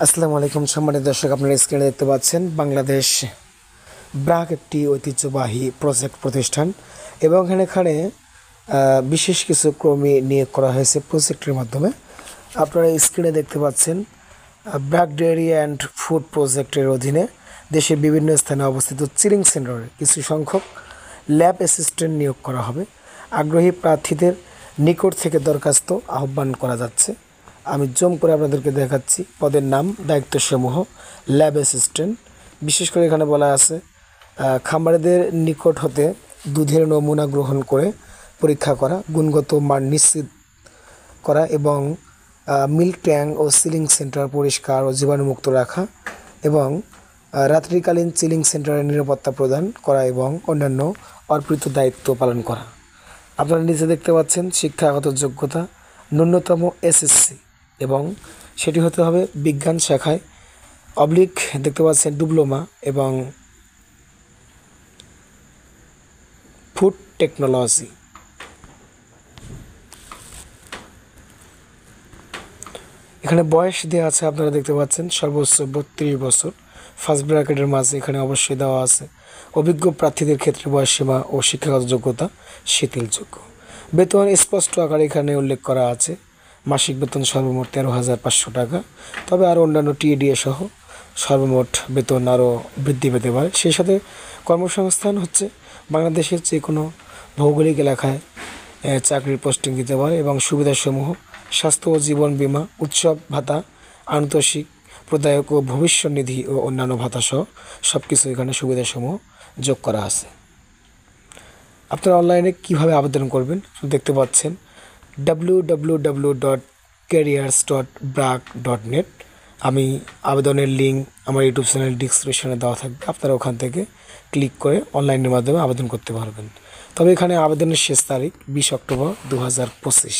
আসসালামু আলাইকুম সম্মানিত দর্শক, আপনারা স্ক্রিনে দেখতে পাচ্ছেন বাংলাদেশ ব্র্যাক একটি ঐতিহ্যবাহী প্রজেক্ট প্রতিষ্ঠান এবং এখানে বিশেষ কিছু কর্মী নিয়োগ করা হয়েছে প্রজেক্টের মাধ্যমে। আপনারা স্ক্রিনে দেখতে পাচ্ছেন ব্র্যাক ডেয়ারি অ্যান্ড ফুড প্রজেক্টের অধীনে দেশের বিভিন্ন স্থানে অবস্থিত চিলিং সেন্টারে কিছু সংখ্যক ল্যাব অ্যাসিস্ট্যান্ট নিয়োগ করা হবে। আগ্রহী প্রার্থীদের নিকট থেকে দরখাস্ত আহ্বান করা যাচ্ছে। আমি জুম করে আপনাদেরকে দেখাচ্ছি পদের নাম, দায়িত্বসমূহ। ল্যাব অ্যাসিস্ট্যান্ট, বিশেষ করে এখানে বলা আছে খামারিদের নিকট হতে দুধের নমুনা গ্রহণ করে পরীক্ষা করা, গুণগত মান নিশ্চিত করা এবং মিল্ক ট্যাঙ্ক ও চিলিং সেন্টার পরিষ্কার ও জীবাণুমুক্ত রাখা এবং রাত্রিকালীন চিলিং সেন্টারের নিরাপত্তা প্রদান করা এবং অন্যান্য অর্পিত দায়িত্ব পালন করা। আপনারা নিচে দেখতে পাচ্ছেন শিক্ষাগত যোগ্যতা ন্যূনতম এসএসসি এবং সেটি হতে হবে বিজ্ঞান শাখায় অবলিক দেখতে পাচ্ছেন ডিপ্লোমা এবং ফুড টেকনোলজি। এখানে বয়স দেওয়া আছে, আপনারা দেখতে পাচ্ছেন সর্বোচ্চ 32 বছর। ফার্স্ট ব্র্যাকেটের মাঝে এখানে অবশ্যই দেওয়া আছে অভিজ্ঞ প্রার্থীদের ক্ষেত্রে বয়সসীমা ও শিক্ষাগত যোগ্যতা শিথিলযোগ্য। বেতন স্পষ্ট আকারে এখানে উল্লেখ করা আছে। মাসিক বেতন সর্বমোট 13,500 টাকা, তবে আরও অন্যান্য টিএডিএ সহ সর্বমোট বেতন আরও বৃদ্ধি পেতে পারে। সেই সাথে কর্মসংস্থান হচ্ছে বাংলাদেশের যে কোনো ভৌগোলিক এলাকায় চাকরির পোস্টিং দিতে পারে এবং সুবিধাসমূহ স্বাস্থ্য ও জীবন বীমা, উৎসব ভাতা, আন্তঃশিক প্রদায়ক ও ভবিষ্যৎ নিধি ও অন্যান্য ভাতাসহ সব কিছু এখানে সুবিধাসমূহ যোগ করা আছে। আপনারা অনলাইনে কীভাবে আবেদন করবেন দেখতে পাচ্ছেন www.careers.brac.net। আমি আবেদনের লিঙ্ক আমার ইউটিউব চ্যানেল ডিসক্রিপশনে দেওয়া থাকবে, আপনারা ওখান থেকে ক্লিক করে অনলাইনের মাধ্যমে আবেদন করতে পারবেন। তবে এখানে আবেদনের শেষ তারিখ 20 অক্টোবর 2025।